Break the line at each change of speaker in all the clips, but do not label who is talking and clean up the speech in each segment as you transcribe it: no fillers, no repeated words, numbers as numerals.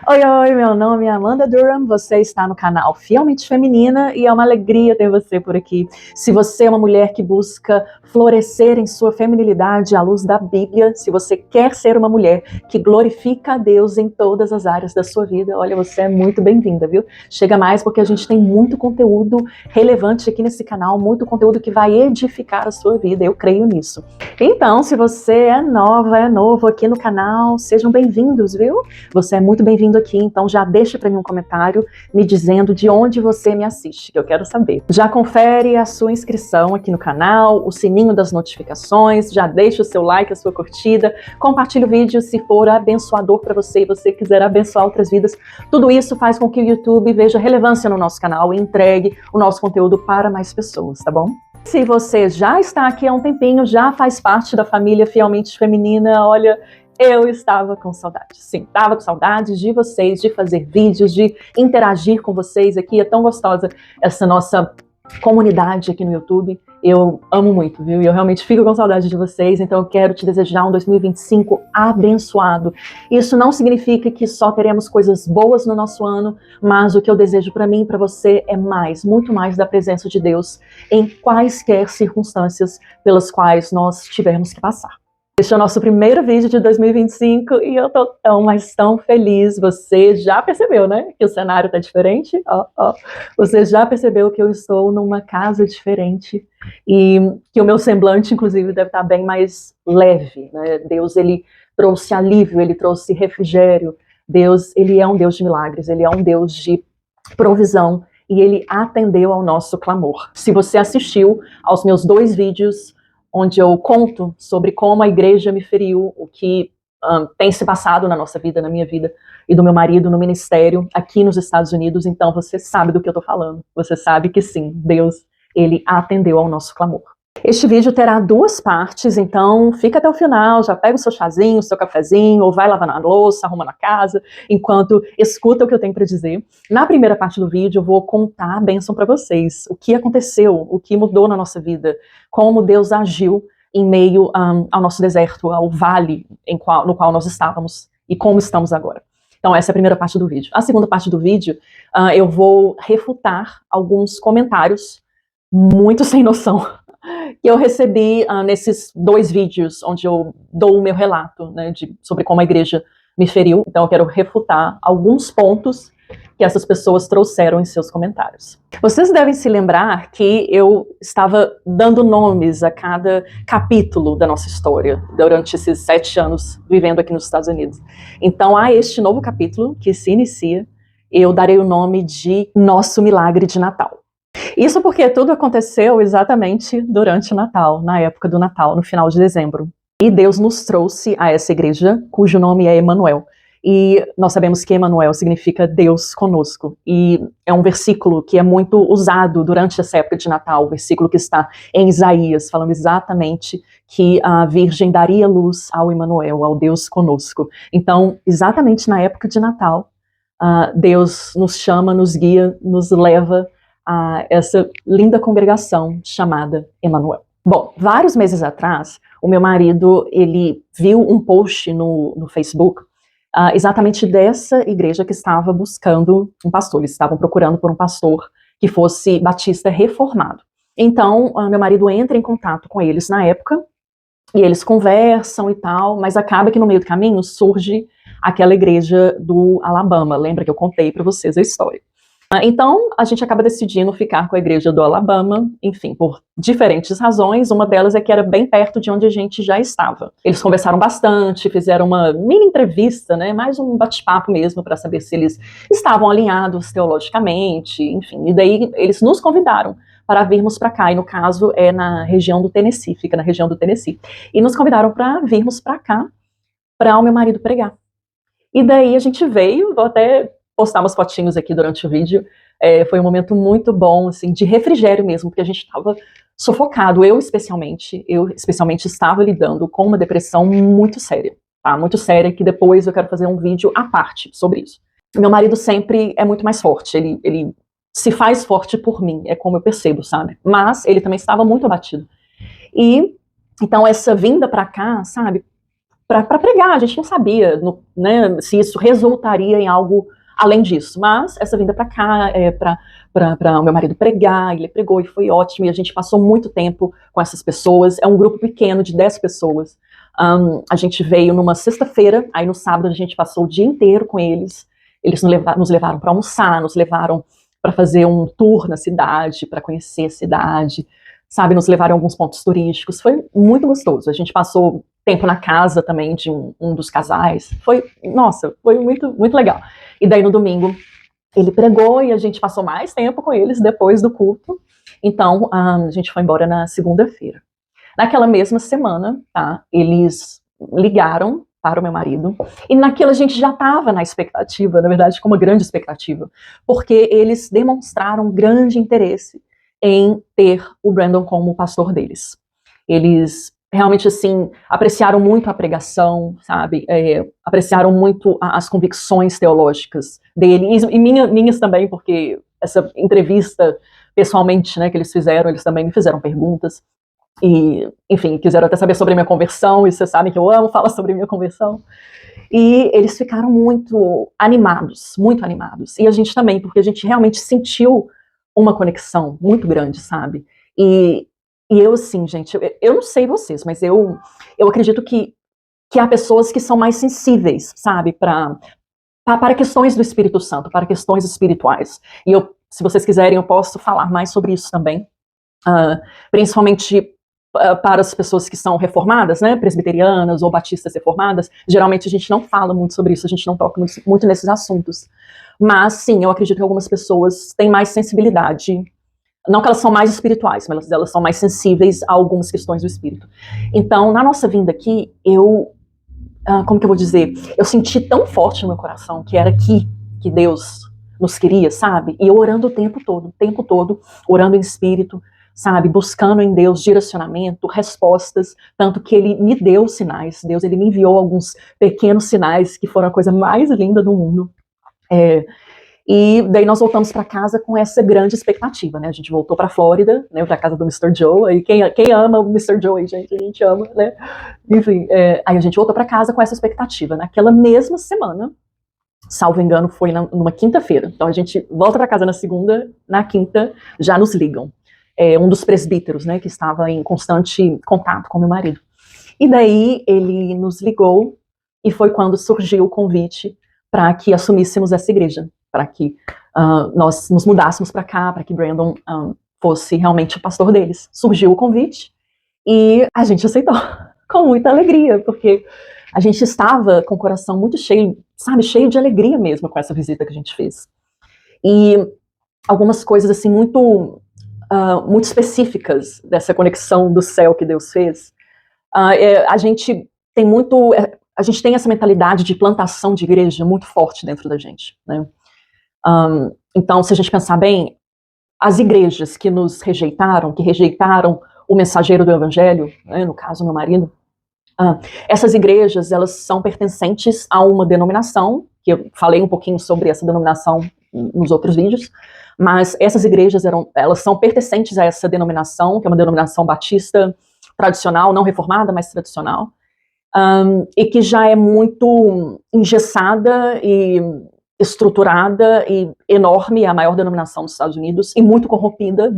Oi, oi, meu nome é Amanda Durham, você está no canal Fielmente Feminina e é uma alegria ter você por aqui. Se você é uma mulher que busca florescer em sua feminilidade à luz da Bíblia, se você quer ser uma mulher que glorifica a Deus em todas as áreas da sua vida, olha, você é muito bem-vinda, viu? Chega mais porque a gente tem muito conteúdo relevante aqui nesse canal, muito conteúdo que vai edificar a sua vida, eu creio nisso. Então, se você é nova, é novo aqui no canal, sejam bem-vindos, viu? Você é muito bem-vindo aqui, então já deixa para mim um comentário me dizendo de onde você me assiste, que eu quero saber. Já confere a sua inscrição aqui no canal, o sininho das notificações, já deixa o seu like, a sua curtida, compartilha o vídeo se for abençoador para você e você quiser abençoar outras vidas. Tudo isso faz com que o YouTube veja relevância no nosso canal e entregue o nosso conteúdo para mais pessoas, tá bom? Se você já está aqui há um tempinho, já faz parte da família Fielmente Feminina, olha, eu estava com saudade. Sim, estava com saudade de vocês, de fazer vídeos, de interagir com vocês aqui. É tão gostosa essa nossa comunidade aqui no YouTube. Eu amo muito, viu? E eu realmente fico com saudade de vocês, então eu quero te desejar um 2025 abençoado. Isso não significa que só teremos coisas boas no nosso ano, mas o que eu desejo para mim e para você é mais, muito mais da presença de Deus em quaisquer circunstâncias pelas quais nós tivermos que passar. Este é o nosso primeiro vídeo de 2025 e eu tô tão, mas tão feliz. Você já percebeu, né? Que o cenário tá diferente? Você já percebeu que eu estou numa casa diferente e que o meu semblante, inclusive, deve estar bem mais leve, né? Deus, ele trouxe alívio, ele trouxe refrigério. Deus, ele é um Deus de milagres, ele é um Deus de provisão e ele atendeu ao nosso clamor. Se você assistiu aos meus 2 vídeos onde eu conto sobre como a igreja me feriu, o que tem se passado na nossa vida, na minha vida e do meu marido no ministério aqui nos Estados Unidos, então você sabe do que eu tô falando. Você sabe que sim, Deus, ele atendeu ao nosso clamor. Este vídeo terá 2 partes, então fica até o final, já pega o seu chazinho, o seu cafezinho, ou vai lavando a louça, arrumando a casa, enquanto escuta o que eu tenho para dizer. Na primeira parte do vídeo eu vou contar a bênção para vocês, o que aconteceu, o que mudou na nossa vida, como Deus agiu em meio ao nosso deserto, ao vale no qual nós estávamos e como estamos agora. Então essa é a primeira parte do vídeo. A segunda parte do vídeo eu vou refutar alguns comentários muito sem noção que eu recebi nesses 2 vídeos, onde eu dou o meu relato, né, sobre como a igreja me feriu. Então eu quero refutar alguns pontos que essas pessoas trouxeram em seus comentários. Vocês devem se lembrar que eu estava dando nomes a cada capítulo da nossa história durante esses 7 anos vivendo aqui nos Estados Unidos. Então a este novo capítulo que se inicia, eu darei o nome de Nosso Milagre de Natal. Isso porque tudo aconteceu exatamente durante o Natal, na época do Natal, no final de dezembro. E Deus nos trouxe a essa igreja, cujo nome é Emanuel. E nós sabemos que Emanuel significa Deus conosco. E é um versículo que é muito usado durante essa época de Natal, o versículo que está em Isaías, falando exatamente que a Virgem daria luz ao Emanuel, ao Deus conosco. Então, exatamente na época de Natal, Deus nos chama, nos guia, nos leva a essa linda congregação chamada Emanuel. Bom, vários meses atrás, o meu marido, ele viu um post no Facebook exatamente dessa igreja que estava buscando um pastor. Eles estavam procurando por um pastor que fosse batista reformado. Então, meu marido entra em contato com eles na época, e eles conversam e tal, mas acaba que no meio do caminho surge aquela igreja do Alabama. Lembra que eu contei para vocês a história? Então, a gente acaba decidindo ficar com a igreja do Alabama, enfim, por diferentes razões. Uma delas é que era bem perto de onde a gente já estava. Eles conversaram bastante, fizeram uma mini entrevista, né, mais um bate-papo mesmo, para saber se eles estavam alinhados teologicamente, enfim. E daí eles nos convidaram para virmos para cá, e no caso é na região do Tennessee, fica na região do Tennessee. E nos convidaram para virmos para cá, para o meu marido pregar. E daí a gente veio, vou até postar umas fotinhos aqui durante o vídeo. Foi um momento muito bom, assim, de refrigério mesmo, porque a gente estava sufocado. Eu especialmente estava lidando com uma depressão muito séria, tá? Muito séria, que depois eu quero fazer um vídeo à parte sobre isso. Meu marido sempre é muito mais forte, ele se faz forte por mim, é como eu percebo, sabe? Mas ele também estava muito abatido. E, então, essa vinda para cá, sabe, para pregar. A gente não sabia, né, se isso resultaria em algo além disso. Mas essa vinda para cá é para o meu marido pregar, ele pregou e foi ótimo. E a gente passou muito tempo com essas pessoas. É um grupo pequeno de 10 pessoas. A gente veio numa sexta-feira, aí no sábado a gente passou o dia inteiro com eles. Eles nos levaram para almoçar, nos levaram para fazer um tour na cidade, para conhecer a cidade, sabe, nos levaram a alguns pontos turísticos. Foi muito gostoso. A gente passou tempo na casa também de um dos casais. Nossa, foi muito, muito legal. E daí no domingo ele pregou e a gente passou mais tempo com eles depois do culto. Então a gente foi embora na segunda-feira. Naquela mesma semana, tá, eles ligaram para o meu marido, e naquilo a gente já estava na expectativa, na verdade com uma grande expectativa, porque eles demonstraram grande interesse em ter o Brandon como pastor deles. Eles realmente, assim, apreciaram muito a pregação, sabe, apreciaram muito as convicções teológicas dele, e minhas também, porque essa entrevista, pessoalmente, né, que eles fizeram, eles também me fizeram perguntas, e, enfim, quiseram até saber sobre a minha conversão, e vocês sabem que eu amo falar sobre a minha conversão. E eles ficaram muito animados, e a gente também, porque a gente realmente sentiu uma conexão muito grande, sabe? E eu, assim, gente, eu não sei vocês, mas eu acredito que há pessoas que são mais sensíveis, sabe, para questões do Espírito Santo, para questões espirituais. E se vocês quiserem, eu posso falar mais sobre isso também, principalmente para as pessoas que são reformadas, né, presbiterianas ou batistas reformadas. Geralmente a gente não fala muito sobre isso, a gente não toca muito nesses assuntos. Mas sim, eu acredito que algumas pessoas têm mais sensibilidade. Não que elas são mais espirituais, mas elas são mais sensíveis a algumas questões do espírito. Então, na nossa vinda aqui, como que eu vou dizer? Eu senti tão forte no meu coração que era aqui que Deus nos queria, sabe? E eu orando o tempo todo, orando em espírito, sabe, buscando em Deus direcionamento, respostas, tanto que ele me deu sinais. Deus, ele me enviou alguns pequenos sinais que foram a coisa mais linda do mundo. E daí nós voltamos para casa com essa grande expectativa, né? A gente voltou para a Flórida, né, para casa do Mr. Joe. Aí quem ama o Mr. Joe aí, gente? A gente ama, né? Enfim, aí a gente voltou para casa com essa expectativa. Naquela mesma semana, salvo engano, foi numa quinta-feira. Então a gente volta para casa na segunda, na quinta já nos ligam. Um dos presbíteros, né, que estava em constante contato com meu marido. E daí ele nos ligou e foi quando surgiu o convite para que assumíssemos essa igreja, para que nós nos mudássemos para cá, para que Brandon fosse realmente o pastor deles. Surgiu o convite e a gente aceitou com muita alegria, porque a gente estava com o coração muito cheio, sabe, cheio de alegria mesmo com essa visita que a gente fez. E algumas coisas assim muito específicas dessa conexão do céu que Deus fez. A gente tem essa mentalidade de plantação de igreja muito forte dentro da gente, né? Então, se a gente pensar bem, as igrejas que nos rejeitaram, que rejeitaram o mensageiro do evangelho, né, no caso meu marido, essas igrejas, elas são pertencentes a uma denominação, que eu falei um pouquinho sobre essa denominação nos outros vídeos, mas essas igrejas elas são pertencentes a essa denominação, que é uma denominação batista tradicional, não reformada, mas tradicional, e que já é muito engessada e estruturada e enorme, é a maior denominação dos Estados Unidos, e muito corrompida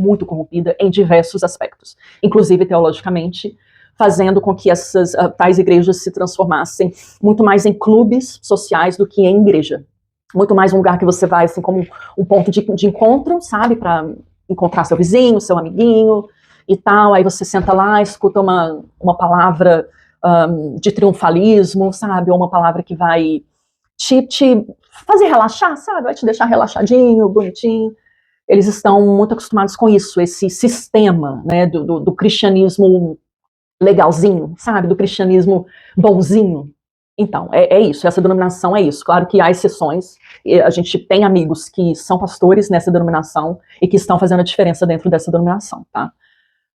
em diversos aspectos, inclusive teologicamente, fazendo com que essas tais igrejas se transformassem muito mais em clubes sociais do que em igreja. Muito mais um lugar que você vai, assim, como um ponto de encontro, sabe, para encontrar seu vizinho, seu amiguinho e tal. Aí você senta lá, escuta uma palavra de triunfalismo, sabe, ou uma palavra que vai te fazer relaxar, sabe, vai te deixar relaxadinho, bonitinho. Eles estão muito acostumados com isso, esse sistema, né, do cristianismo legalzinho, sabe, do cristianismo bonzinho. Então, é isso, essa denominação é isso. Claro que há exceções, a gente tem amigos que são pastores nessa denominação e que estão fazendo a diferença dentro dessa denominação, tá?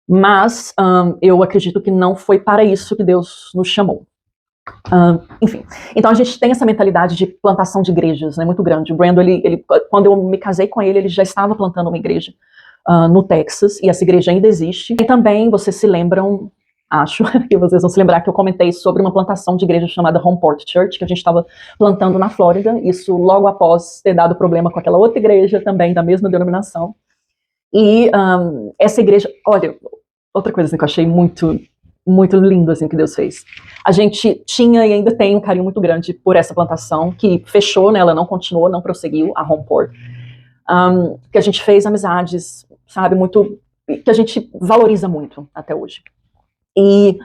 Mas eu acredito que não foi para isso que Deus nos chamou. Enfim, então a gente tem essa mentalidade de plantação de igrejas, né, muito grande. O Brandon, quando eu me casei com ele já estava plantando uma igreja no Texas, e essa igreja ainda existe. E também, vocês se lembram acho que vocês vão se lembrar que eu comentei sobre uma plantação de igreja chamada Homeport Church, que a gente estava plantando na Flórida, isso logo após ter dado problema com aquela outra igreja também da mesma denominação. E essa igreja, olha, outra coisa assim, que eu achei muito, muito lindo assim, que Deus fez. A gente tinha e ainda tem um carinho muito grande por essa plantação, que fechou, né, ela não continuou, não prosseguiu, a Homeport. Que a gente fez amizades, sabe, muito, que a gente valoriza muito até hoje. E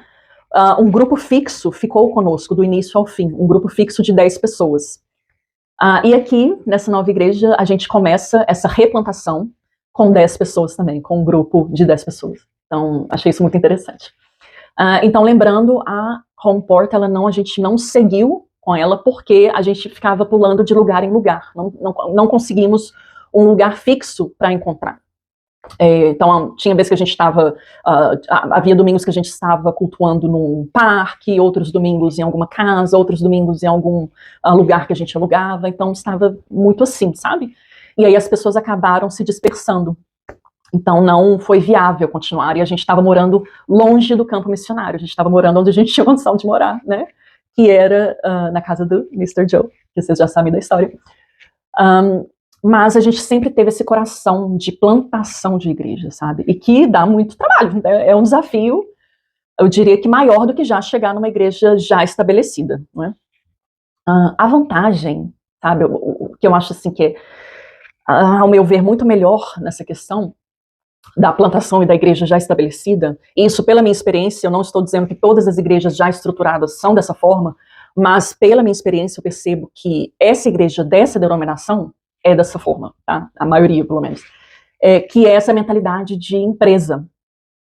um grupo fixo ficou conosco do início ao fim, um grupo fixo de 10 pessoas. E aqui, nessa nova igreja, a gente começa essa replantação com 10 pessoas também, com um grupo de 10 pessoas. Então, achei isso muito interessante. Então, lembrando, a Homeport, a gente não seguiu com ela porque a gente ficava pulando de lugar em lugar. Não conseguimos um lugar fixo para encontrar. Então, tinha vezes que a gente estava, havia domingos que a gente estava cultuando num parque, outros domingos em alguma casa, outros domingos em algum lugar que a gente alugava, então estava muito assim, sabe? E aí as pessoas acabaram se dispersando. Então não foi viável continuar, e a gente estava morando longe do campo missionário, a gente estava morando onde a gente tinha condição de morar, né? Que era na casa do Mr. Joe, que vocês já sabem da história. Mas a gente sempre teve esse coração de plantação de igreja, sabe? E que dá muito trabalho, né? É um desafio, eu diria que maior do que já chegar numa igreja já estabelecida, não é? A vantagem, sabe, o que eu acho assim que é, ao meu ver, muito melhor nessa questão da plantação e da igreja já estabelecida, e isso pela minha experiência, eu não estou dizendo que todas as igrejas já estruturadas são dessa forma, mas pela minha experiência eu percebo que essa igreja dessa denominação é dessa forma, tá? A maioria, pelo menos. Que é essa mentalidade de empresa.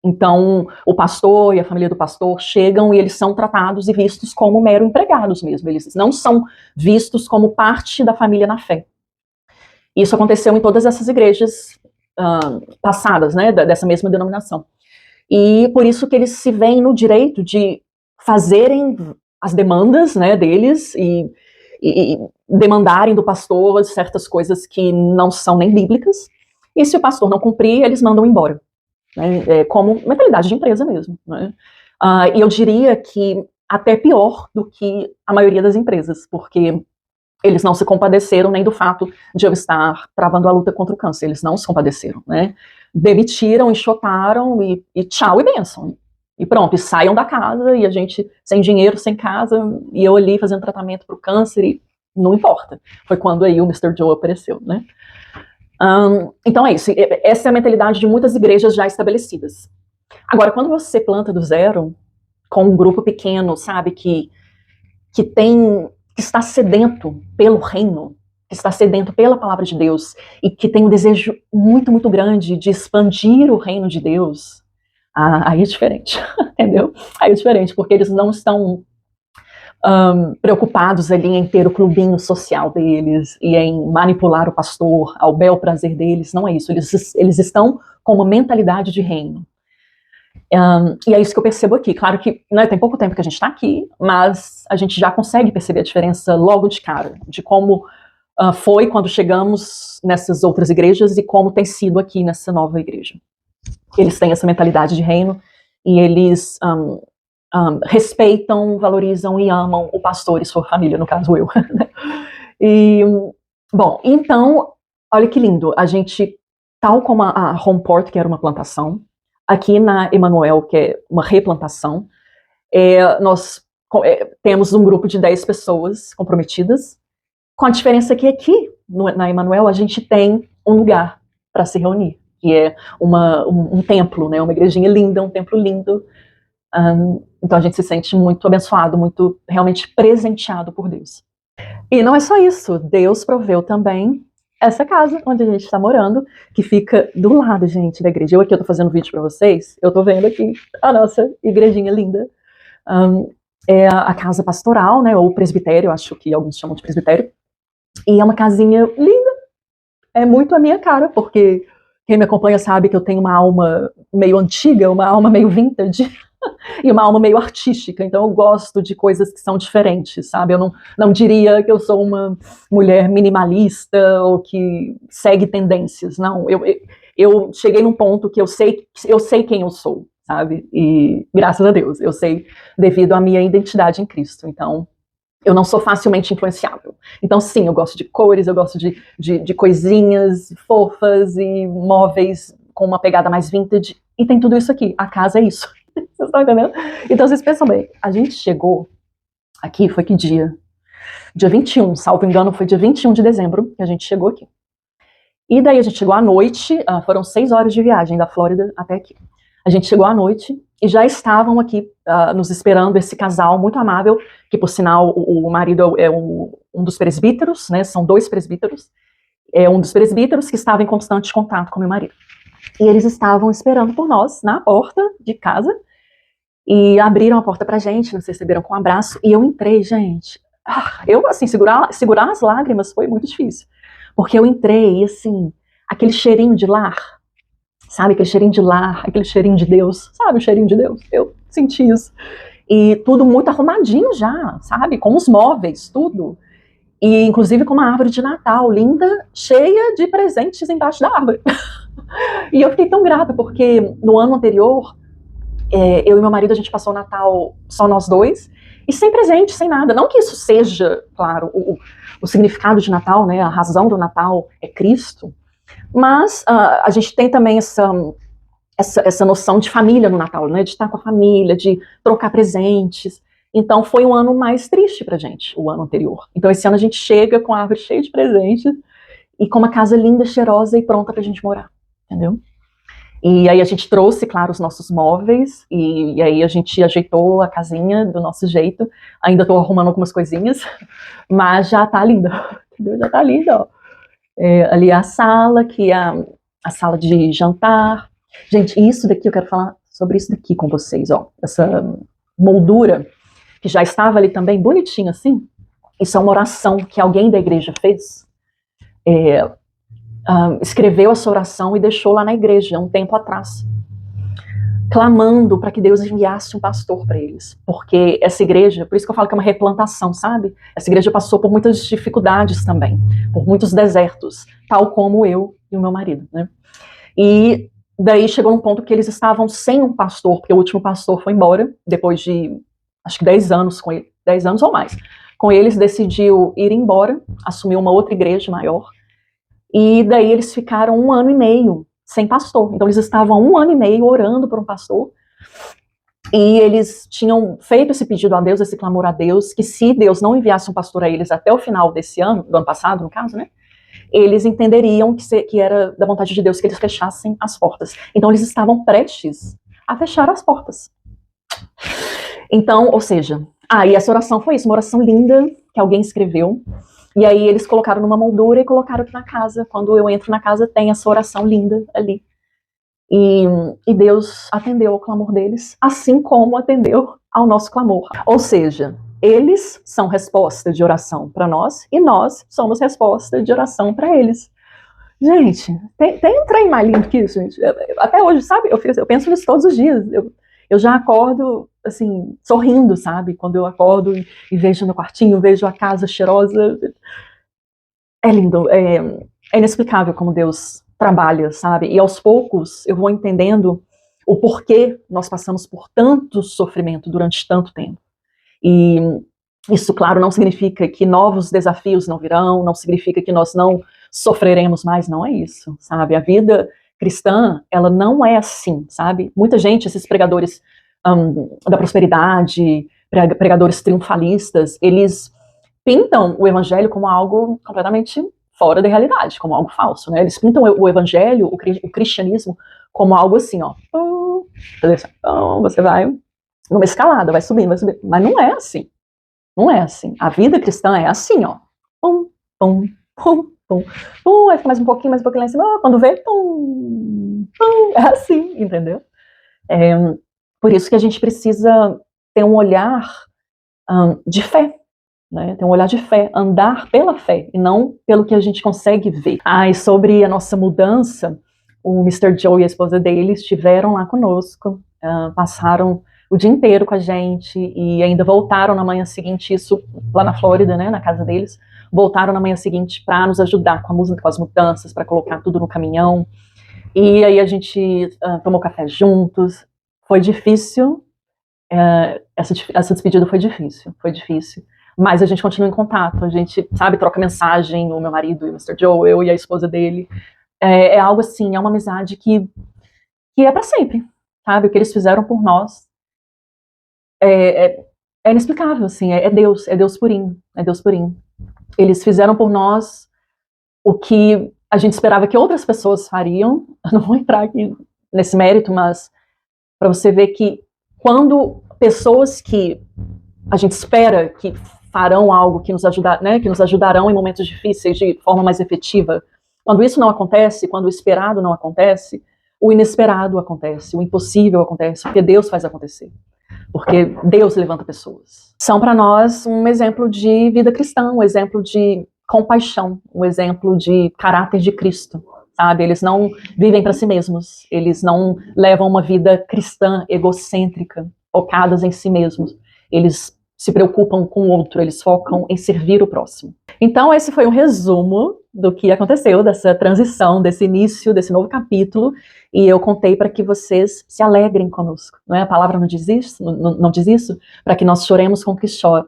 Então, o pastor e a família do pastor chegam e eles são tratados e vistos como mero empregados mesmo. Eles não são vistos como parte da família na fé. Isso aconteceu em todas essas igrejas passadas, né, dessa mesma denominação. E por isso que eles se veem no direito de fazerem as demandas, né, deles e demandarem do pastor certas coisas que não são nem bíblicas, e se o pastor não cumprir, eles mandam embora, né, como mentalidade de empresa mesmo, né? E eu diria que até pior do que a maioria das empresas, porque eles não se compadeceram nem do fato de eu estar travando a luta contra o câncer, eles não se compadeceram, né? Demitiram, enxotaram e tchau e bênção. E pronto, e saiam da casa, e a gente sem dinheiro, sem casa, e eu ali fazendo tratamento para o câncer, e não importa. Foi quando aí o Mr. Joe apareceu, né? Então é isso, essa é a mentalidade de muitas igrejas já estabelecidas. Agora, quando você planta do zero, com um grupo pequeno, sabe, que está sedento pelo reino, que está sedento pela palavra de Deus, e que tem um desejo muito, muito grande de expandir o reino de Deus, aí é diferente, entendeu? Aí é diferente, porque eles não estão preocupados ali em ter o clubinho social deles e em manipular o pastor ao bel prazer deles, não é isso, eles estão com uma mentalidade de reino. E é isso que eu percebo aqui. Claro que, né, tem pouco tempo que a gente está aqui, mas a gente já consegue perceber a diferença logo de cara, de como foi quando chegamos nessas outras igrejas e como tem sido aqui nessa nova igreja. Eles têm essa mentalidade de reino e eles respeitam, valorizam e amam o pastor e sua família, no caso eu. E, bom, então, olha que lindo, a gente, tal como a Homeport, que era uma plantação, aqui na Emmanuel, que é uma replantação, nós temos um grupo de 10 pessoas comprometidas, com a diferença que aqui, na Emmanuel, a gente tem um lugar para se reunir, que é um templo, né, uma igrejinha linda, um templo lindo. Então a gente se sente muito abençoado, muito realmente presenteado por Deus. E não é só isso, Deus proveu também essa casa onde a gente está morando, que fica do lado, gente, da igreja. Eu aqui, eu tô fazendo vídeo para vocês, eu tô vendo aqui a nossa igrejinha linda. É a casa pastoral, né, ou presbitério, acho que alguns chamam de presbitério. E é uma casinha linda, é muito a minha cara, porque quem me acompanha sabe que eu tenho uma alma meio antiga, uma alma meio vintage, e uma alma meio artística, então eu gosto de coisas que são diferentes, sabe? Eu não diria que eu sou uma mulher minimalista ou que segue tendências, não. Eu cheguei num ponto que eu sei quem eu sou, sabe? E graças a Deus, eu sei devido à minha identidade em Cristo. Então, eu não sou facilmente influenciável. Então, sim, eu gosto de cores, eu gosto de coisinhas fofas e móveis com uma pegada mais vintage. E tem tudo isso aqui. A casa é isso. Vocês estão entendendo? Então, vocês pensam bem, a gente chegou aqui, foi que dia? Dia 21, salvo engano, foi dia 21 de dezembro que a gente chegou aqui. E daí a gente chegou à noite, foram 6 horas de viagem da Flórida até aqui. A gente chegou à noite e já estavam aqui nos esperando esse casal muito amável, que por sinal o marido é um dos presbíteros, né? São 2 presbíteros. É um dos presbíteros que estava em constante contato com meu marido. E eles estavam esperando por nós na porta de casa e abriram a porta pra gente, nos receberam com um abraço e eu entrei, gente. Eu, assim, segurar as lágrimas foi muito difícil, porque eu entrei e, assim, aquele cheirinho de lar, sabe, aquele cheirinho de lar, aquele cheirinho de Deus, sabe, o cheirinho de Deus, eu senti isso. E tudo muito arrumadinho já, sabe, com os móveis, tudo. E inclusive com uma árvore de Natal linda, cheia de presentes embaixo da árvore. E eu fiquei tão grata, porque no ano anterior, eu e meu marido, a gente passou o Natal só nós dois, e sem presente, sem nada. Não que isso seja, claro, o significado de Natal, né, a razão do Natal é Cristo, mas a gente tem também essa noção de família no Natal, né, de estar com a família, de trocar presentes. Então foi um ano mais triste pra gente, o ano anterior. Então esse ano a gente chega com a árvore cheia de presentes e com uma casa linda, cheirosa e pronta pra gente morar, entendeu? E aí a gente trouxe, claro, os nossos móveis, e aí a gente ajeitou a casinha do nosso jeito. Ainda estou arrumando algumas coisinhas, mas já tá linda, entendeu? Já tá linda, ó. Ali a sala, que é a sala de jantar. Gente, isso daqui, eu quero falar sobre isso daqui com vocês, ó. Essa moldura, que já estava ali também, bonitinho assim. Isso é uma oração que alguém da igreja fez. Escreveu essa oração e deixou lá na igreja, um tempo atrás, clamando para que Deus enviasse um pastor para eles, porque essa igreja, por isso que eu falo que é uma replantação, sabe? Essa igreja passou por muitas dificuldades também, por muitos desertos, tal como eu e o meu marido, né? E daí chegou um ponto que eles estavam sem um pastor, porque o último pastor foi embora, depois de, acho que 10 anos com ele, 10 anos ou mais. Com eles, decidiu ir embora, assumiu uma outra igreja maior, e daí eles ficaram 1 ano e meio sem pastor. Então eles estavam 1 ano e meio orando por um pastor, e eles tinham feito esse pedido a Deus, esse clamor a Deus, que se Deus não enviasse um pastor a eles até o final desse ano, do ano passado, no caso, né, eles entenderiam que era da vontade de Deus que eles fechassem as portas. Então eles estavam prestes a fechar as portas. Então, ou seja, e essa oração foi isso, uma oração linda que alguém escreveu. E aí eles colocaram numa moldura e colocaram aqui na casa. Quando eu entro na casa, tem essa oração linda ali. E Deus atendeu ao clamor deles, assim como atendeu ao nosso clamor. Ou seja, eles são resposta de oração para nós e nós somos resposta de oração para eles. Gente, tem um trem mais lindo que isso, gente. Até hoje, sabe? Eu penso nisso todos os dias. Eu já acordo, assim, sorrindo, sabe? Quando eu acordo e vejo meu quartinho, vejo a casa cheirosa. É lindo, é inexplicável como Deus trabalha, sabe? E aos poucos eu vou entendendo o porquê nós passamos por tanto sofrimento durante tanto tempo. E isso, claro, não significa que novos desafios não virão, não significa que nós não sofreremos mais, não é isso, sabe? A vida cristã, ela não é assim, sabe? Muita gente, esses pregadores da prosperidade, pregadores triunfalistas, eles pintam o evangelho como algo completamente fora da realidade, como algo falso, né? Eles pintam o evangelho, o cristianismo, como algo assim, ó. Você vai numa escalada, vai subindo, mas não é assim. Não é assim. A vida cristã é assim, ó. Pum, pum, pum, pum, pum, aí fica mais um pouquinho lá em cima, quando vê, pum, pum, é assim, entendeu? Por isso que a gente precisa ter um olhar de fé, né? Ter um olhar de fé, andar pela fé, e não pelo que a gente consegue ver. E sobre a nossa mudança, o Mr. Joe e a esposa dele estiveram lá conosco, passaram o dia inteiro com a gente e ainda voltaram na manhã seguinte, isso lá na Flórida, né, na casa deles, voltaram na manhã seguinte para nos ajudar com as mudanças, para colocar tudo no caminhão. E aí a gente tomou café juntos. foi difícil, essa despedida foi difícil. Mas a gente continua em contato, a gente, sabe, troca mensagem, o meu marido e o Mr. Joe, eu e a esposa dele. É algo assim, é uma amizade que é para sempre, sabe? O que eles fizeram por nós é inexplicável, assim, é Deus purinho, é Deus purinho. Eles fizeram por nós o que a gente esperava que outras pessoas fariam. Eu não vou entrar aqui nesse mérito, mas para você ver que quando pessoas que a gente espera que farão algo que nos ajudar, né, que nos ajudarão em momentos difíceis de forma mais efetiva, quando isso não acontece, quando o esperado não acontece, o inesperado acontece, o impossível acontece, porque Deus faz acontecer. Porque Deus levanta pessoas. São para nós um exemplo de vida cristã, um exemplo de compaixão, um exemplo de caráter de Cristo, sabe? Eles não vivem para si mesmos, eles não levam uma vida cristã egocêntrica, focadas em si mesmos. Eles se preocupam com o outro, eles focam em servir o próximo. Então esse foi um resumo do que aconteceu, dessa transição, desse início, desse novo capítulo, e eu contei para que vocês se alegrem conosco, não é? A palavra não diz isso? Não diz isso? Para que nós choremos com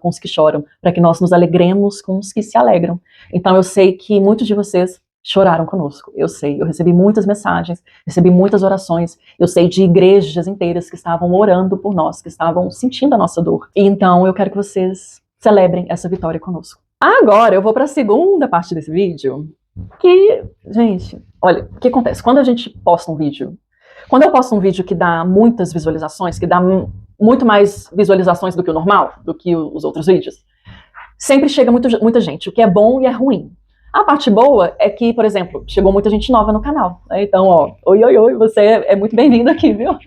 os que choram, para que nós nos alegremos com os que se alegram. Então eu sei que muitos de vocês choraram conosco, eu sei, eu recebi muitas mensagens, recebi muitas orações, eu sei de igrejas inteiras que estavam orando por nós, que estavam sentindo a nossa dor. E então eu quero que vocês celebrem essa vitória conosco. Agora eu vou para a segunda parte desse vídeo, que, gente, olha, o que acontece? Quando a gente posta um vídeo, quando eu posto um vídeo que dá muitas visualizações, que dá muito mais visualizações do que o normal, do que os outros vídeos, sempre chega muita gente, o que é bom e é ruim. A parte boa é que, por exemplo, chegou muita gente nova no canal, né? Então, ó, oi, você é muito bem-vindo aqui, viu?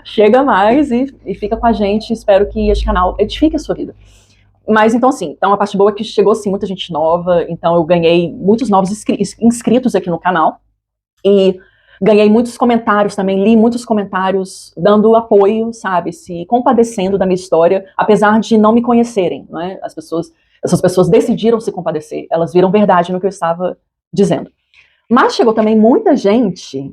Chega mais e fica com a gente, espero que este canal edifique a sua vida. Mas então assim, a parte boa é que chegou sim muita gente nova, então eu ganhei muitos novos inscritos aqui no canal, e ganhei muitos comentários também, li muitos comentários dando apoio, sabe, se compadecendo da minha história, apesar de não me conhecerem, não é? Essas pessoas decidiram se compadecer, elas viram verdade no que eu estava dizendo. Mas chegou também muita gente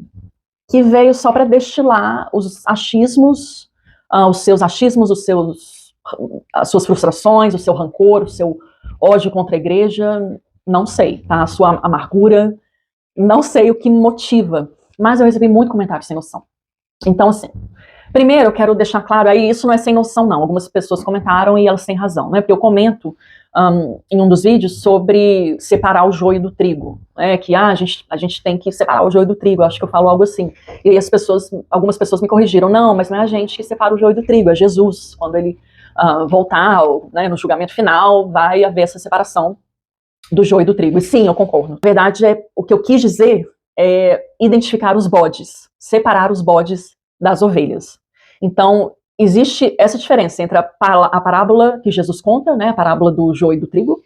que veio só para destilar os achismos, os seus achismos, as suas frustrações, o seu rancor, o seu ódio contra a igreja, não sei, tá? A sua amargura, não sei o que motiva, mas eu recebi muito comentário sem noção. Então, assim, primeiro eu quero deixar claro, aí isso não é sem noção não, algumas pessoas comentaram e elas têm razão, né? Porque eu comento em um dos vídeos sobre separar o joio do trigo, né? Que a gente tem que separar o joio do trigo, acho que eu falo algo assim. E aí algumas pessoas me corrigiram, não, mas não é a gente que separa o joio do trigo, é Jesus, quando ele voltar, né, no julgamento final, vai haver essa separação do joio e do trigo. E sim, eu concordo. Na verdade, o que eu quis dizer é identificar os bodes, separar os bodes das ovelhas. Então, existe essa diferença entre a parábola que Jesus conta, né, a parábola do joio e do trigo,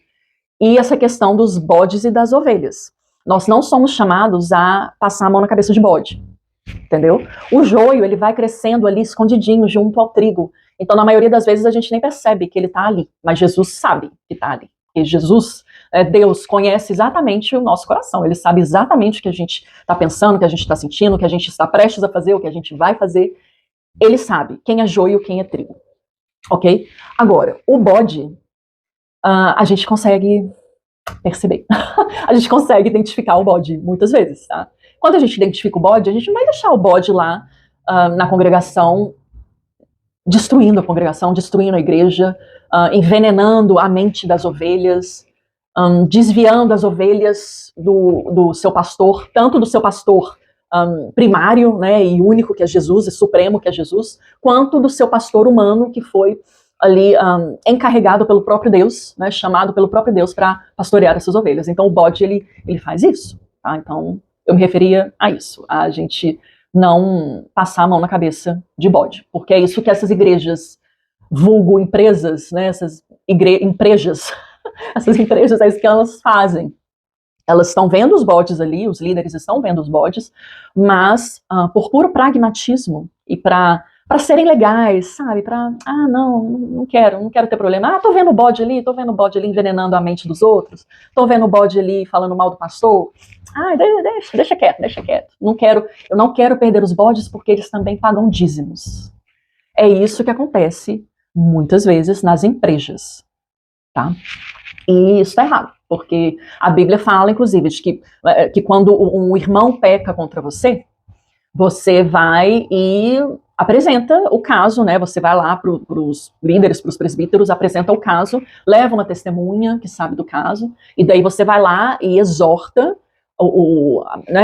e essa questão dos bodes e das ovelhas. Nós não somos chamados a passar a mão na cabeça de bode, entendeu? O joio, ele vai crescendo ali, escondidinho, junto ao trigo. Então, na maioria das vezes, a gente nem percebe que ele está ali, mas Jesus sabe que está ali. E Jesus, Deus, conhece exatamente o nosso coração, ele sabe exatamente o que a gente está pensando, o que a gente está sentindo, o que a gente está prestes a fazer, o que a gente vai fazer. Ele sabe quem é joio e quem é trigo, ok? Agora, o bode, a gente consegue perceber. A gente consegue identificar o bode muitas vezes, tá? Quando a gente identifica o bode, a gente não vai deixar o bode lá na congregação, destruindo a congregação, destruindo a igreja, envenenando a mente das ovelhas, desviando as ovelhas do seu pastor, tanto do seu pastor primário, né, e único que é Jesus, e supremo que é Jesus, quanto do seu pastor humano que foi ali encarregado pelo próprio Deus, né, chamado pelo próprio Deus para pastorear essas ovelhas. Então o bode ele faz isso, tá? Então eu me referia a isso, a gente não passar a mão na cabeça de bode, porque é isso que essas igrejas, vulgo empresas, né, essas empresas, essas empresas, é isso que elas fazem. Elas estão vendo os bodes ali, os líderes estão vendo os bodes, mas por puro pragmatismo e para serem legais, sabe? Não quero ter problema. Tô vendo o bode ali envenenando a mente dos outros. Tô vendo o bode ali falando mal do pastor. Deixa quieto. Eu não quero perder os bodes porque eles também pagam dízimos. É isso que acontece muitas vezes nas empresas, tá? E isso tá errado, porque a Bíblia fala, inclusive, de que quando um irmão peca contra você, você vai e apresenta o caso, né? Você vai lá para os líderes, para os presbíteros, apresenta o caso, leva uma testemunha que sabe do caso, e daí você vai lá e exorta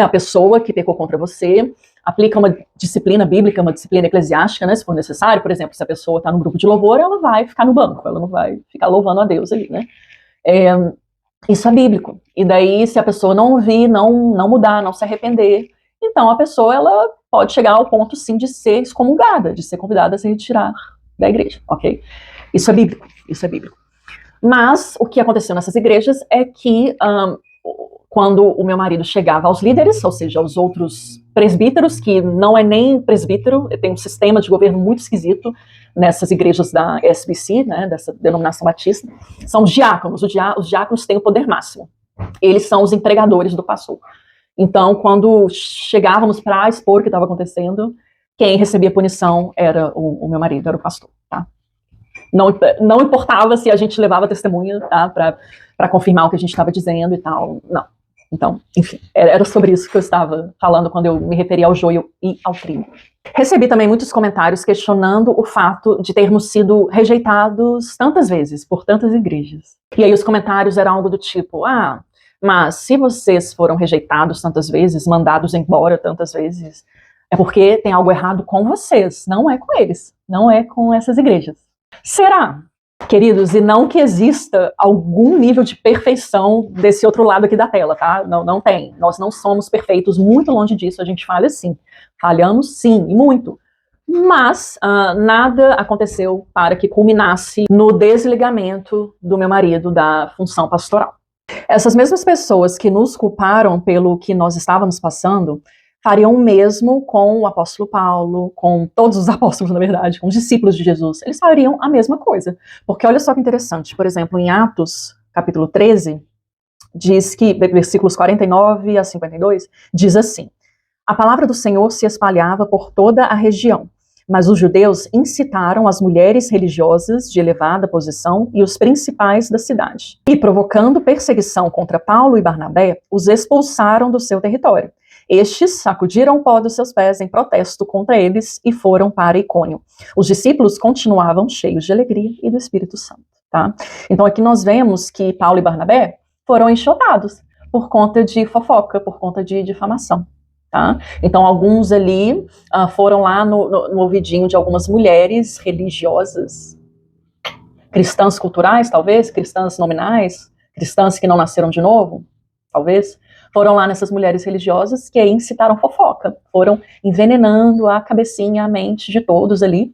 a pessoa que pecou contra você, aplica uma disciplina bíblica, uma disciplina eclesiástica, né, se for necessário. Por exemplo, se a pessoa está no grupo de louvor, ela vai ficar no banco, ela não vai ficar louvando a Deus ali, né? Isso é bíblico. E daí, se a pessoa não ouvir, não mudar, não se arrepender, então a pessoa ela pode chegar ao ponto, sim, de ser excomungada, de ser convidada a se retirar da igreja, ok? Isso é bíblico. Mas o que aconteceu nessas igrejas é que quando o meu marido chegava aos líderes, ou seja, aos outros presbíteros, que não é nem presbítero, tem um sistema de governo muito esquisito nessas igrejas da SBC, né, dessa denominação batista, são os diáconos. Os diáconos têm o poder máximo. Eles são os empregadores do pastor. Então, quando chegávamos para expor o que estava acontecendo, quem recebia punição era o meu marido, era o pastor, tá? Não importava se a gente levava testemunha, tá, para confirmar o que a gente estava dizendo e tal, não. Então, enfim, era sobre isso que eu estava falando quando eu me referi ao joio e ao trigo. Recebi também muitos comentários questionando o fato de termos sido rejeitados tantas vezes por tantas igrejas. E aí os comentários eram algo do tipo, mas se vocês foram rejeitados tantas vezes, mandados embora tantas vezes, é porque tem algo errado com vocês, não é com eles, não é com essas igrejas. Será? Queridos, e não que exista algum nível de perfeição desse outro lado aqui da tela, tá? Não tem. Nós não somos perfeitos, muito longe disso, a gente falha sim. Falhamos sim, e muito. Mas nada aconteceu para que culminasse no desligamento do meu marido da função pastoral. Essas mesmas pessoas que nos culparam pelo que nós estávamos passando, fariam o mesmo com o apóstolo Paulo, com todos os apóstolos, na verdade, com os discípulos de Jesus. Eles fariam a mesma coisa. Porque olha só que interessante, por exemplo, em Atos, capítulo 13, diz que, versículos 49 a 52, diz assim: a palavra do Senhor se espalhava por toda a região, mas os judeus incitaram as mulheres religiosas de elevada posição e os principais da cidade. E, provocando perseguição contra Paulo e Barnabé, os expulsaram do seu território. Estes sacudiram o pó dos seus pés em protesto contra eles e foram para Icônio. Os discípulos continuavam cheios de alegria e do Espírito Santo. Tá? Então aqui nós vemos que Paulo e Barnabé foram enxotados por conta de fofoca, por conta de difamação. Tá? Então alguns ali foram lá no ouvidinho de algumas mulheres religiosas, cristãs culturais talvez, cristãs nominais, cristãs que não nasceram de novo, talvez, foram lá nessas mulheres religiosas que aí incitaram fofoca, foram envenenando a cabecinha, a mente de todos ali,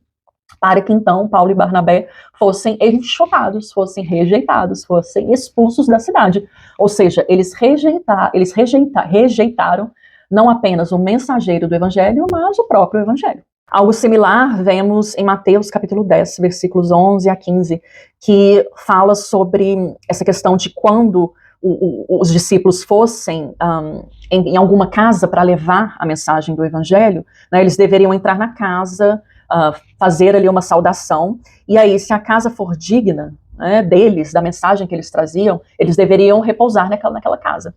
para que então Paulo e Barnabé fossem enxotados, fossem rejeitados, fossem expulsos da cidade. Ou seja, eles rejeitaram não apenas o mensageiro do evangelho, mas o próprio evangelho. Algo similar vemos em Mateus capítulo 10, versículos 11 a 15, que fala sobre essa questão de quando os discípulos fossem em alguma casa para levar a mensagem do evangelho, né, eles deveriam entrar na casa, fazer ali uma saudação, e aí se a casa for digna, né, deles, da mensagem que eles traziam, eles deveriam repousar naquela casa.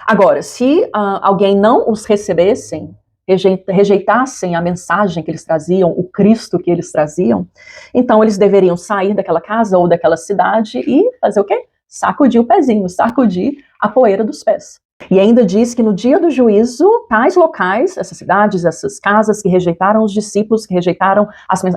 Agora, se alguém não os recebessem, rejeitassem a mensagem que eles traziam, o Cristo que eles traziam, então eles deveriam sair daquela casa ou daquela cidade e fazer o quê? Sacudir o pezinho, sacudir a poeira dos pés. E ainda diz que no dia do juízo, tais locais, essas cidades, essas casas que rejeitaram os discípulos, que rejeitaram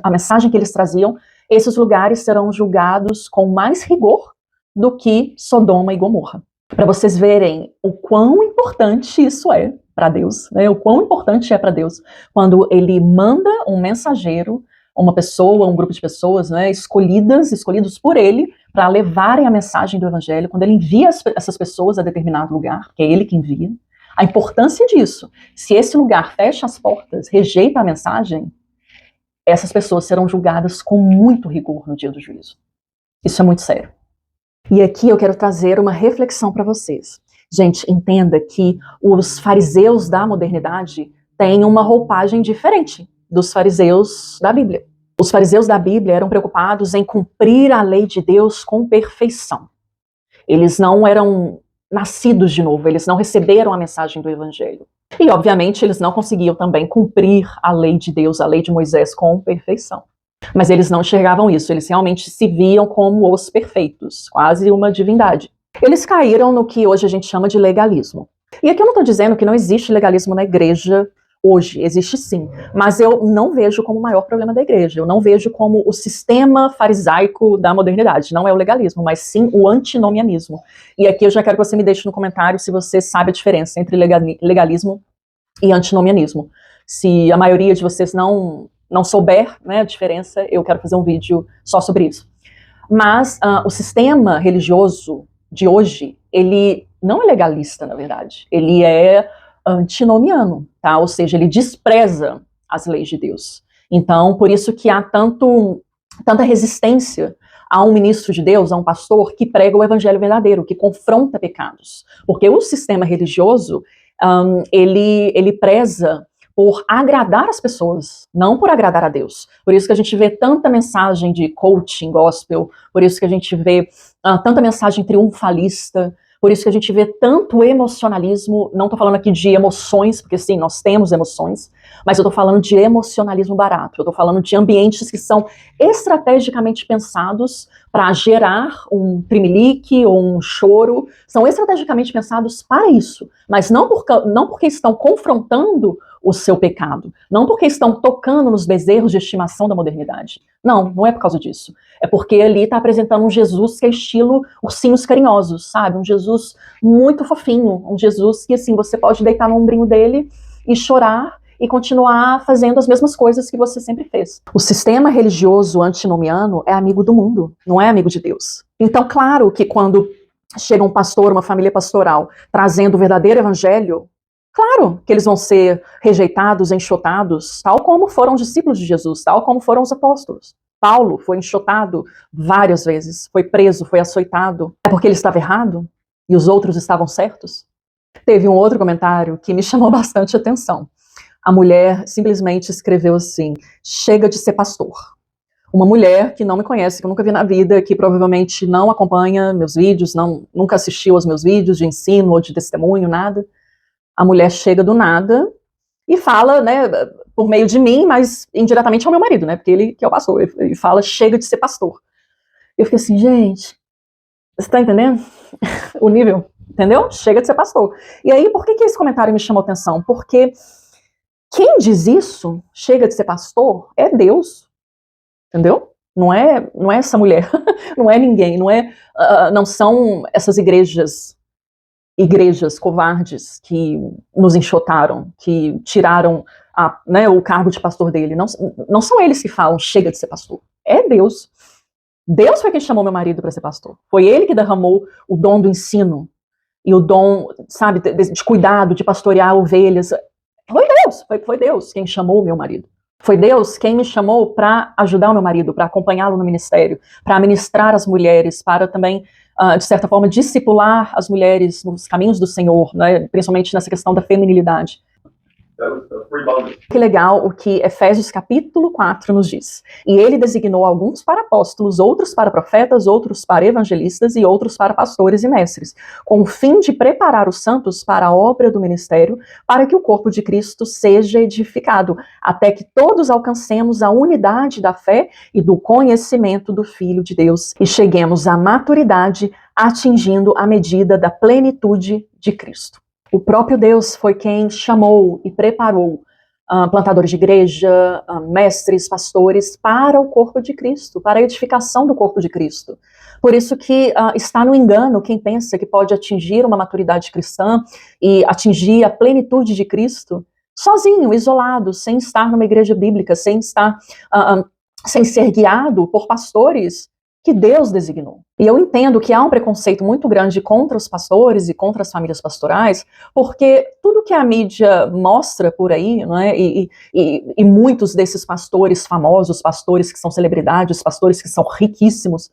a mensagem que eles traziam, esses lugares serão julgados com mais rigor do que Sodoma e Gomorra. Para vocês verem o quão importante isso é para Deus, né? O quão importante é para Deus quando Ele manda um mensageiro, uma pessoa, um grupo de pessoas, né, escolhidos por Ele, para levarem a mensagem do evangelho, quando ele envia essas pessoas a determinado lugar, que é ele que envia, a importância disso, se esse lugar fecha as portas, rejeita a mensagem, essas pessoas serão julgadas com muito rigor no dia do juízo. Isso é muito sério. E aqui eu quero trazer uma reflexão para vocês. Gente, entenda que os fariseus da modernidade têm uma roupagem diferente dos fariseus da Bíblia. Os fariseus da Bíblia eram preocupados em cumprir a lei de Deus com perfeição. Eles não eram nascidos de novo, eles não receberam a mensagem do Evangelho. E, obviamente, eles não conseguiam também cumprir a lei de Deus, a lei de Moisés, com perfeição. Mas eles não enxergavam isso, eles realmente se viam como os perfeitos, quase uma divindade. Eles caíram no que hoje a gente chama de legalismo. E aqui eu não estou dizendo que não existe legalismo na igreja hoje, existe sim, mas eu não vejo como o maior problema da igreja, eu não vejo como o sistema farisaico da modernidade, não é o legalismo, mas sim o antinomianismo. E aqui eu já quero que você me deixe no comentário se você sabe a diferença entre legalismo e antinomianismo. Se a maioria de vocês não souber, né, a diferença, eu quero fazer um vídeo só sobre isso. Mas o sistema religioso de hoje, ele não é legalista, na verdade. Ele é antinomiano, tá? Ou seja, ele despreza as leis de Deus. Então, por isso que há tanta resistência a um ministro de Deus, a um pastor que prega o evangelho verdadeiro, que confronta pecados. Porque o sistema religioso, ele preza por agradar as pessoas, não por agradar a Deus. Por isso que a gente vê tanta mensagem de coaching gospel, por isso que a gente vê tanta mensagem triunfalista, por isso que a gente vê tanto emocionalismo. Não estou falando aqui de emoções, porque sim, nós temos emoções, mas eu estou falando de emocionalismo barato, eu estou falando de ambientes que são estrategicamente pensados para gerar um trimelique ou um choro, são estrategicamente pensados para isso, mas não porque estão confrontando o seu pecado, não porque estão tocando nos bezerros de estimação da modernidade. Não é por causa disso. É porque ali está apresentando um Jesus que é estilo ursinhos carinhosos, sabe? Um Jesus muito fofinho, um Jesus que, assim, você pode deitar no ombrinho dele e chorar e continuar fazendo as mesmas coisas que você sempre fez. O sistema religioso antinomiano é amigo do mundo, não é amigo de Deus. Então, claro que quando chega um pastor, uma família pastoral, trazendo o verdadeiro evangelho, claro que eles vão ser rejeitados, enxotados, tal como foram os discípulos de Jesus, tal como foram os apóstolos. Paulo foi enxotado várias vezes, foi preso, foi açoitado. É porque ele estava errado e os outros estavam certos? Teve um outro comentário que me chamou bastante atenção. A mulher simplesmente escreveu assim: chega de ser pastor. Uma mulher que não me conhece, que eu nunca vi na vida, que provavelmente não acompanha meus vídeos, nunca assistiu aos meus vídeos de ensino ou de testemunho, nada. A mulher chega do nada e fala, né, por meio de mim, mas indiretamente ao meu marido, né, porque ele que é o pastor, ele fala, chega de ser pastor. Eu fiquei assim, gente, você tá entendendo o nível? Entendeu? Chega de ser pastor. E aí, por que esse comentário me chamou atenção? Porque quem diz isso, chega de ser pastor, é Deus, entendeu? Não é essa mulher, não é ninguém, não são essas igrejas covardes que nos enxotaram, que tiraram o cargo de pastor dele. Não são eles que falam, chega de ser pastor. É Deus. Deus foi quem chamou meu marido para ser pastor. Foi ele que derramou o dom do ensino e o dom, sabe, de cuidado, de pastorear ovelhas. Foi Deus quem chamou o meu marido. Foi Deus quem me chamou para ajudar o meu marido, para acompanhá-lo no ministério, para ministrar as mulheres, para também, de certa forma, discipular as mulheres nos caminhos do Senhor, né, principalmente nessa questão da feminilidade. Que legal o que Efésios capítulo 4 nos diz. E ele designou alguns para apóstolos, outros para profetas, outros para evangelistas e outros para pastores e mestres, com o fim de preparar os santos para a obra do ministério, para que o corpo de Cristo seja edificado, até que todos alcancemos a unidade da fé e do conhecimento do Filho de Deus e cheguemos à maturidade, atingindo a medida da plenitude de Cristo. O próprio Deus foi quem chamou e preparou plantadores de igreja, mestres, pastores, para o corpo de Cristo, para a edificação do corpo de Cristo. Por isso que está no engano quem pensa que pode atingir uma maturidade cristã e atingir a plenitude de Cristo sozinho, isolado, sem estar numa igreja bíblica, sem ser guiado por pastores que Deus designou. E eu entendo que há um preconceito muito grande contra os pastores e contra as famílias pastorais, porque tudo que a mídia mostra por aí, não é? E muitos desses pastores famosos, pastores que são celebridades, pastores que são riquíssimos,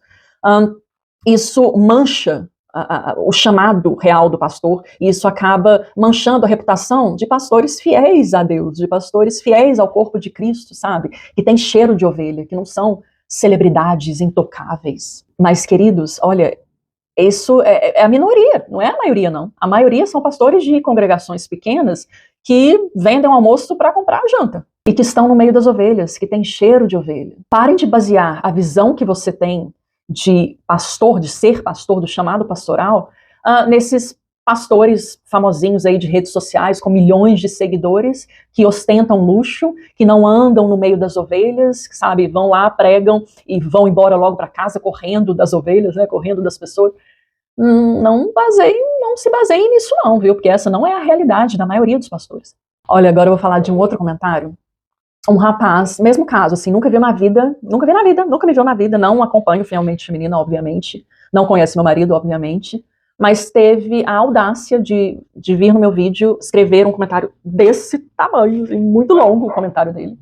isso mancha o chamado real do pastor, e isso acaba manchando a reputação de pastores fiéis a Deus, de pastores fiéis ao corpo de Cristo, sabe? Que tem cheiro de ovelha, que não são celebridades intocáveis. Mas, queridos, olha, isso é a minoria, não é a maioria, não. A maioria são pastores de congregações pequenas que vendem o almoço para comprar a janta e que estão no meio das ovelhas, que têm cheiro de ovelha. Parem de basear a visão que você tem de pastor, de ser pastor, do chamado pastoral, nesses pastores famosinhos aí de redes sociais com milhões de seguidores que ostentam luxo, que não andam no meio das ovelhas, sabe, vão lá, pregam e vão embora logo para casa correndo das ovelhas, né, correndo das pessoas. Não se baseiem nisso não, viu, porque essa não é a realidade da maioria dos pastores. Olha, agora eu vou falar de um outro comentário. Um rapaz, mesmo caso, assim, nunca me viu na vida, não acompanho fielmente feminina, obviamente, não conhece meu marido, obviamente, mas teve a audácia de vir no meu vídeo escrever um comentário desse tamanho, assim, muito longo o comentário dele,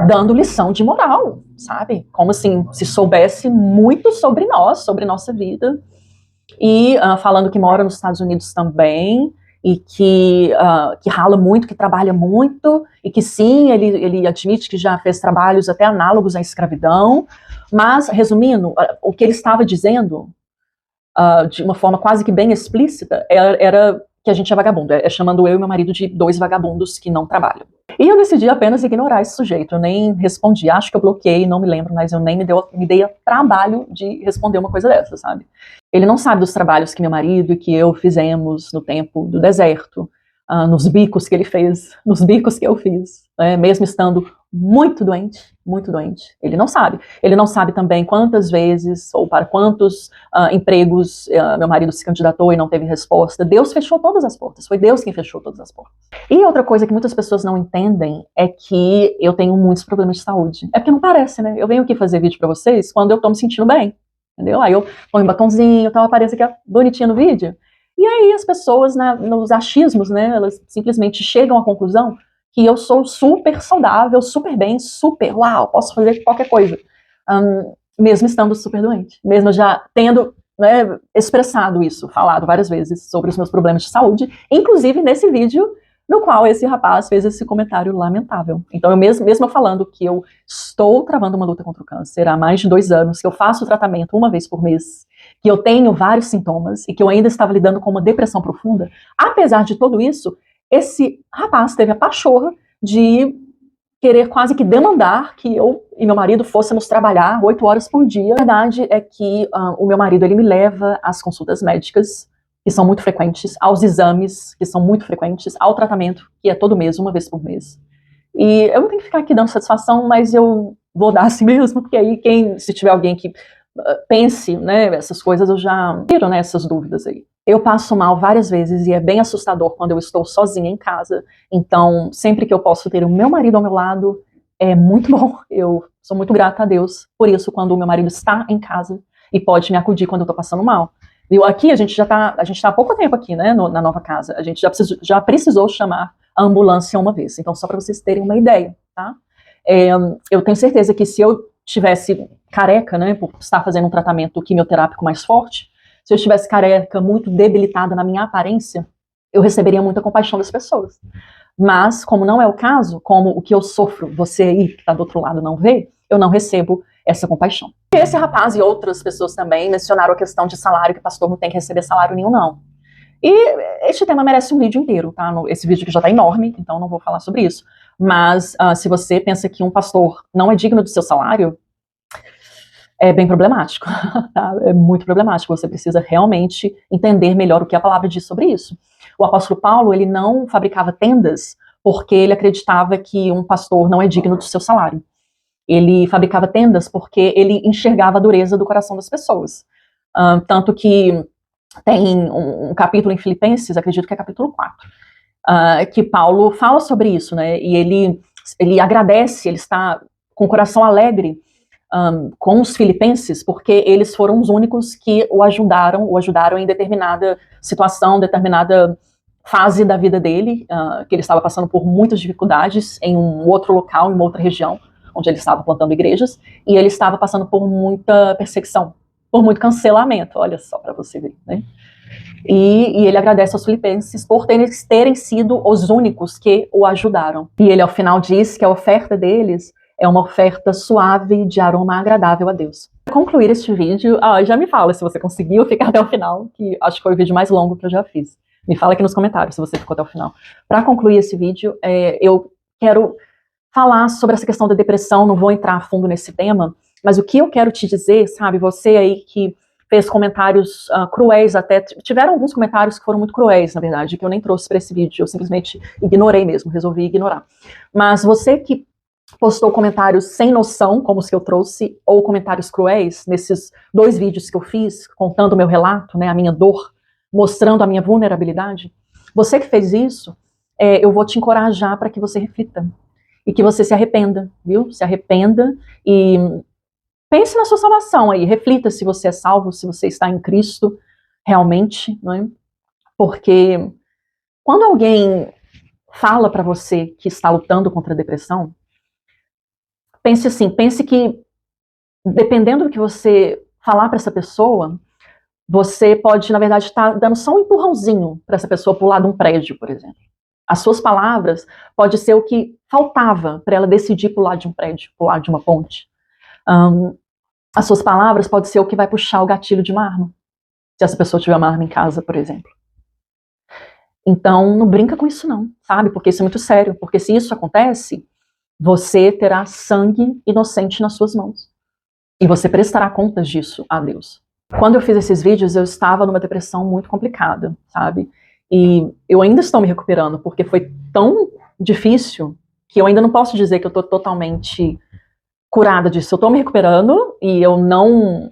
dando lição de moral, sabe? Como assim, se soubesse muito sobre nós, sobre nossa vida, e falando que mora nos Estados Unidos também, e que rala muito, que trabalha muito, e que sim, ele admite que já fez trabalhos até análogos à escravidão, mas, resumindo, o que ele estava dizendo, de uma forma quase que bem explícita, era que a gente é vagabundo, chamando eu e meu marido de dois vagabundos que não trabalham. E eu decidi apenas ignorar esse sujeito, eu nem respondi, acho que eu bloqueei, não me lembro, mas eu nem me dei trabalho de responder uma coisa dessa, sabe? Ele não sabe dos trabalhos que meu marido e que eu fizemos no tempo do deserto, nos bicos que ele fez, nos bicos que eu fiz, né, mesmo estando muito doente, muito doente. Ele não sabe. Ele não sabe também quantas vezes ou para quantos empregos meu marido se candidatou e não teve resposta. Deus fechou todas as portas. Foi Deus quem fechou todas as portas. E outra coisa que muitas pessoas não entendem é que eu tenho muitos problemas de saúde. É porque não parece, né? Eu venho aqui fazer vídeo para vocês quando eu tô me sentindo bem. Entendeu? Aí eu ponho um batonzinho, então aparece aqui bonitinha no vídeo. E aí as pessoas, né, nos achismos, né, elas simplesmente chegam à conclusão que eu sou super saudável, super bem, super, uau, posso fazer qualquer coisa. Mesmo estando super doente. Mesmo já tendo, né, expressado isso, falado várias vezes sobre os meus problemas de saúde, inclusive nesse vídeo no qual esse rapaz fez esse comentário lamentável. Então, mesmo eu falando que eu estou travando uma luta contra o câncer há mais de 2 anos, que eu faço o tratamento uma vez por mês, que eu tenho vários sintomas e que eu ainda estava lidando com uma depressão profunda, apesar de tudo isso, esse rapaz teve a pachorra de querer quase que demandar que eu e meu marido fôssemos trabalhar 8 horas por dia. A verdade é que o meu marido, ele me leva às consultas médicas, que são muito frequentes, aos exames, que são muito frequentes, ao tratamento, que é todo mês, uma vez por mês. E eu não tenho que ficar aqui dando satisfação, mas eu vou dar assim mesmo, porque aí se tiver alguém que pense, né, essas coisas, eu já tiro, né, essas dúvidas aí. Eu passo mal várias vezes e é bem assustador quando eu estou sozinha em casa. Então, sempre que eu posso ter o meu marido ao meu lado, é muito bom. Eu sou muito grata a Deus por isso, quando o meu marido está em casa e pode me acudir quando eu tô passando mal. Viu? Aqui a gente tá há pouco tempo aqui, né, na nova casa. A gente já precisou chamar a ambulância uma vez. Então, só para vocês terem uma ideia, tá? Eu tenho certeza que se eu tivesse careca, né, por estar fazendo um tratamento quimioterápico mais forte, se eu estivesse careca, muito debilitada na minha aparência, eu receberia muita compaixão das pessoas. Mas, como não é o caso, como o que eu sofro, você aí que está do outro lado não vê, eu não recebo essa compaixão. E esse rapaz e outras pessoas também mencionaram a questão de salário, que pastor não tem que receber salário nenhum, não. E este tema merece um vídeo inteiro, tá? Esse vídeo que já está enorme, então não vou falar sobre isso. Mas se você pensa que um pastor não é digno do seu salário, é bem problemático, tá? É muito problemático. Você precisa realmente entender melhor o que a palavra diz sobre isso. O apóstolo Paulo, ele não fabricava tendas porque ele acreditava que um pastor não é digno do seu salário. Ele fabricava tendas porque ele enxergava a dureza do coração das pessoas. Tanto que tem um capítulo em Filipenses, acredito que é capítulo 4, que Paulo fala sobre isso, né? E ele agradece, ele está com o coração alegre, com os filipenses, porque eles foram os únicos que o ajudaram em determinada situação, determinada fase da vida dele, que ele estava passando por muitas dificuldades em um outro local, em uma outra região, onde ele estava plantando igrejas, e ele estava passando por muita perseguição, por muito cancelamento, olha só para você ver, né? E ele agradece aos filipenses por terem sido os únicos que o ajudaram. E ele, ao final, diz que a oferta deles é uma oferta suave de aroma agradável a Deus. Para concluir este vídeo, já me fala se você conseguiu ficar até o final, que acho que foi o vídeo mais longo que eu já fiz. Me fala aqui nos comentários se você ficou até o final. Para concluir esse vídeo, eu quero falar sobre essa questão da depressão, não vou entrar a fundo nesse tema, mas o que eu quero te dizer, sabe, você aí que fez comentários cruéis até, tiveram alguns comentários que foram muito cruéis, na verdade, que eu nem trouxe para esse vídeo, eu simplesmente ignorei mesmo, resolvi ignorar. Mas você que postou comentários sem noção, como os que eu trouxe, ou comentários cruéis, nesses 2 vídeos que eu fiz, contando o meu relato, né, a minha dor, mostrando a minha vulnerabilidade, você que fez isso, eu vou te encorajar para que você reflita, e que você se arrependa, viu? Se arrependa e pense na sua salvação aí, reflita se você é salvo, se você está em Cristo realmente, não é? Porque quando alguém fala para você que está lutando contra a depressão, pense assim, pense que dependendo do que você falar para essa pessoa, você pode, na verdade, estar dando só um empurrãozinho para essa pessoa pular de um prédio, por exemplo. As suas palavras pode ser o que faltava para ela decidir pular de um prédio, pular de uma ponte. As suas palavras podem ser o que vai puxar o gatilho de uma arma, se essa pessoa tiver uma arma em casa, por exemplo. Então, não brinca com isso não, sabe? Porque isso é muito sério, porque se isso acontece, você terá sangue inocente nas suas mãos. E você prestará contas disso a Deus. Quando eu fiz esses vídeos, eu estava numa depressão muito complicada, sabe? E eu ainda estou me recuperando, porque foi tão difícil que eu ainda não posso dizer que eu estou totalmente curada disso. Eu estou me recuperando e eu não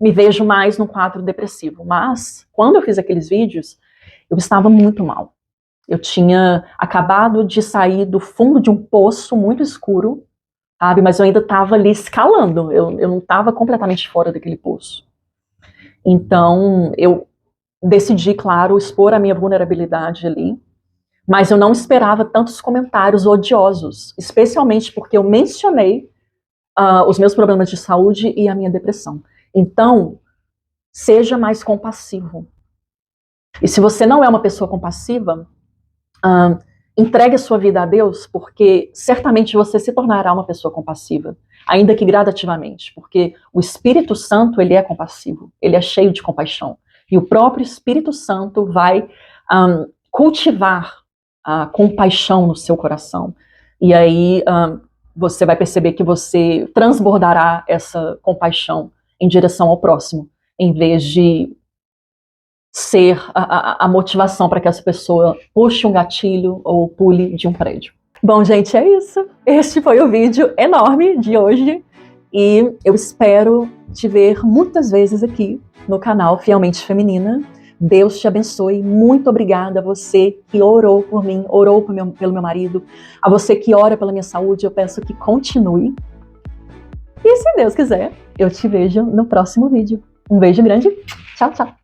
me vejo mais num quadro depressivo. Mas, quando eu fiz aqueles vídeos, eu estava muito mal. Eu tinha acabado de sair do fundo de um poço muito escuro, sabe? Mas eu ainda estava ali escalando. Eu não estava completamente fora daquele poço. Então, eu decidi, claro, expor a minha vulnerabilidade ali. Mas eu não esperava tantos comentários odiosos, especialmente porque eu mencionei os meus problemas de saúde e a minha depressão. Então, seja mais compassivo. E se você não é uma pessoa compassiva, entregue a sua vida a Deus, porque certamente você se tornará uma pessoa compassiva, ainda que gradativamente, porque o Espírito Santo, ele é compassivo, ele é cheio de compaixão. E o próprio Espírito Santo vai cultivar a compaixão no seu coração. E aí você vai perceber que você transbordará essa compaixão em direção ao próximo, em vez de ser a motivação para que essa pessoa puxe um gatilho ou pule de um prédio. Bom, gente, é isso. Este foi o vídeo enorme de hoje e eu espero te ver muitas vezes aqui no canal Fielmente Feminina. Deus te abençoe. Muito obrigada a você que orou por mim, orou pelo meu marido, a você que ora pela minha saúde. Eu peço que continue. E se Deus quiser, eu te vejo no próximo vídeo. Um beijo grande. Tchau, tchau.